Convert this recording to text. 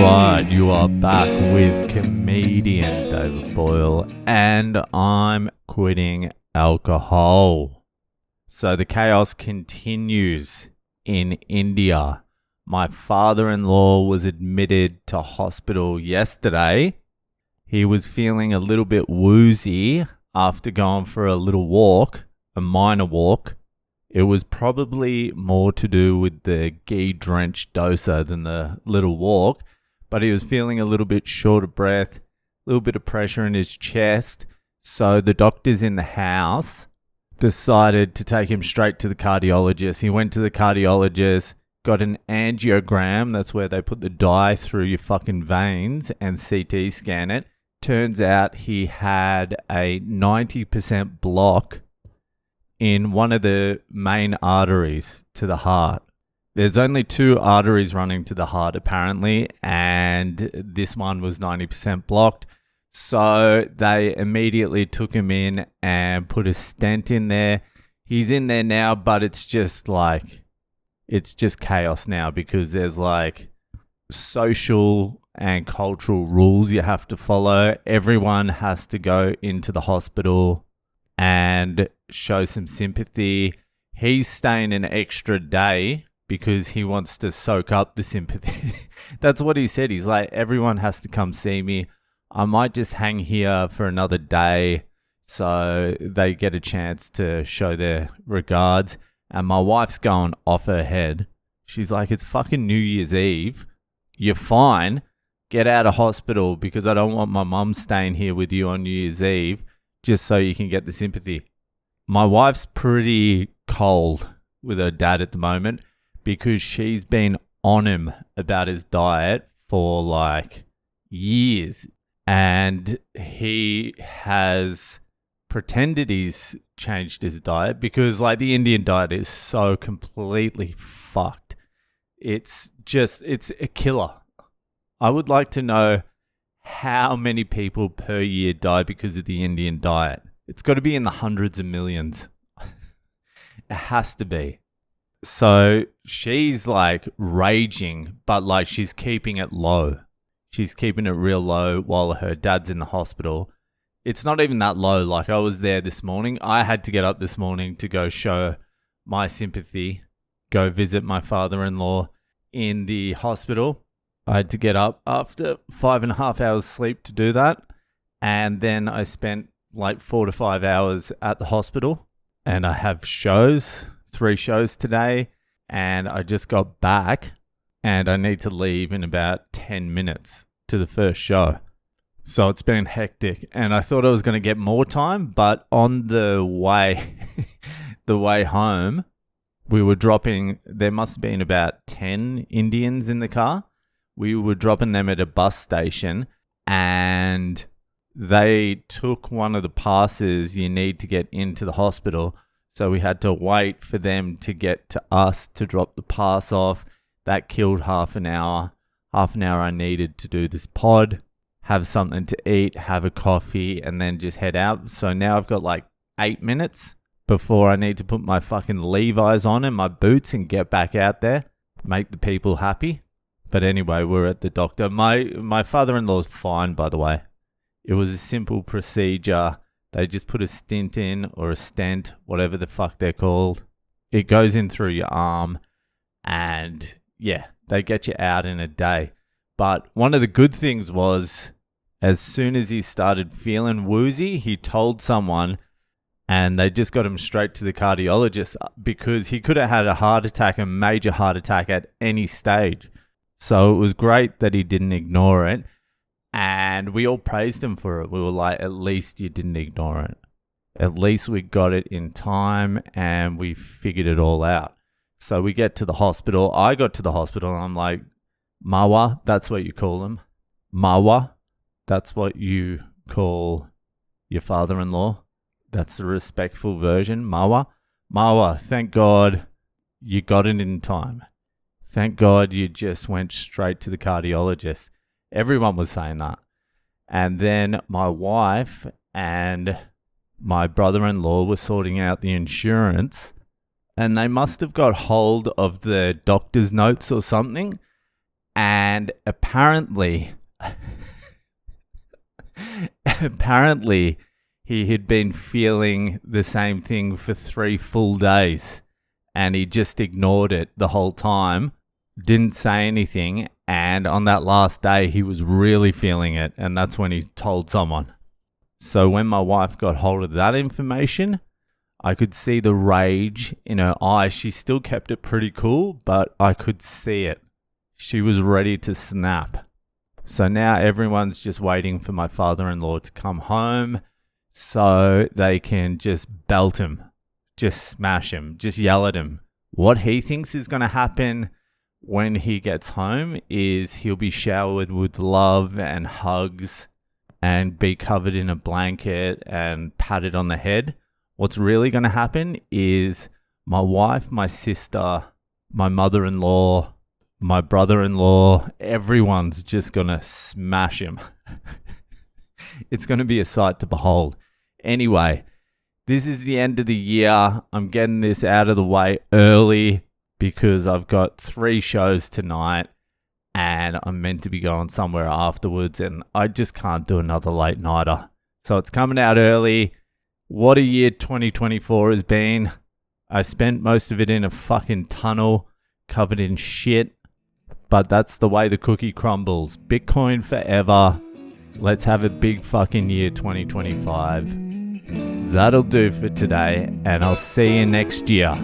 right, you are back with comedian David Boyle, and I'm quitting alcohol. So the chaos continues in India. My father-in-law was admitted to hospital yesterday. He was feeling a little bit woozy after going for a little walk, a minor walk. It was probably more to do with the ghee-drenched dosa than the little walk, but he was feeling a little bit short of breath, a little bit of pressure in his chest. So the doctors in the house decided to take him straight to the cardiologist. He went to the cardiologist, got an angiogram, that's where they put the dye through your fucking veins, and CT scan it. Turns out he had a 90% block in one of the main arteries to the heart. There's only 2 arteries running to the heart apparently, and this one was 90% blocked. So they immediately took him in and put a stent in there. He's in there now, but it's just chaos now because there's social and cultural rules you have to follow. Everyone has to go into the hospital and show some sympathy. He's staying an extra day because he wants to soak up the sympathy. That's what he said. He's like, everyone has to come see me. I might just hang here for another day so they get a chance to show their regards. And my wife's going off her head. She's like, it's fucking New Year's Eve. You're fine. Get out of hospital because I don't want my mum staying here with you on New Year's Eve just so you can get the sympathy. My wife's pretty cold with her dad at the moment because she's been on him about his diet for years. And he has pretended he's changed his diet because the Indian diet is so completely fucked. It's a killer. I would like to know how many people per year die because of the Indian diet. It's got to be in the hundreds of millions. It has to be. So she's raging, but she's keeping it low. She's keeping it real low while her dad's in the hospital. It's not even that low. I was there this morning. I had to get up this morning to go show my sympathy, go visit my father-in-law in the hospital. I had to get up after 5.5 hours sleep to do that. And then I spent 4 to 5 hours at the hospital. And I have 3 shows today. And I just got back and I need to leave in about 10 minutes to the first show. So it's been hectic. And I thought I was going to get more time, but on the way, home, we were dropping, there must have been about 10 Indians in the car. We were dropping them at a bus station and they took one of the passes you need to get into the hospital. So we had to wait for them to get to us to drop the pass off. That killed half an hour. Half an hour I needed to do this pod, have something to eat, have a coffee, and then just head out. So now I've got 8 minutes before I need to put my fucking Levi's on and my boots and get back out there, make the people happy. But anyway, we're at the doctor. My father-in-law's fine, by the way. It was a simple procedure. They just put a stint in or a stent, whatever the fuck they're called. It goes in through your arm and yeah, they get you out in a day. But one of the good things was as soon as he started feeling woozy, he told someone and they just got him straight to the cardiologist because he could have had a heart attack, a major heart attack at any stage. So it was great that he didn't ignore it. And we all praised him for it. We were like, at least you didn't ignore it. At least we got it in time and we figured it all out. So we get to the hospital. I got to the hospital and I'm like, Mawa, that's what you call him. Mawa, that's what you call your father-in-law. That's the respectful version. Mawa. Mawa, thank God you got it in time. Thank God you just went straight to the cardiologist. Everyone was saying that. And then my wife and my brother-in-law were sorting out the insurance and they must have got hold of the doctor's notes or something. And apparently he had been feeling the same thing for 3 full days, and he just ignored it the whole time, didn't say anything, and on that last day he was really feeling it, and that's when he told someone. So when my wife got hold of that information, I could see the rage in her eyes. She still kept it pretty cool, but I could see it. She was ready to snap. So now everyone's just waiting for my father-in-law to come home so they can just belt him, just smash him, just yell at him. What he thinks is going to happen when he gets home is he'll be showered with love and hugs and be covered in a blanket and patted on the head. What's really going to happen is my wife, my sister, my mother-in-law, my brother-in-law, everyone's just going to smash him. It's going to be a sight to behold. Anyway, this is the end of the year. I'm getting this out of the way early because I've got 3 shows tonight and I'm meant to be going somewhere afterwards, and I just can't do another late nighter. So it's coming out early. What a year 2024 has been. I spent most of it in a fucking tunnel covered in shit, but that's the way the cookie crumbles. Bitcoin forever. Let's have a big fucking year 2025. That'll do for today, and I'll see you next year.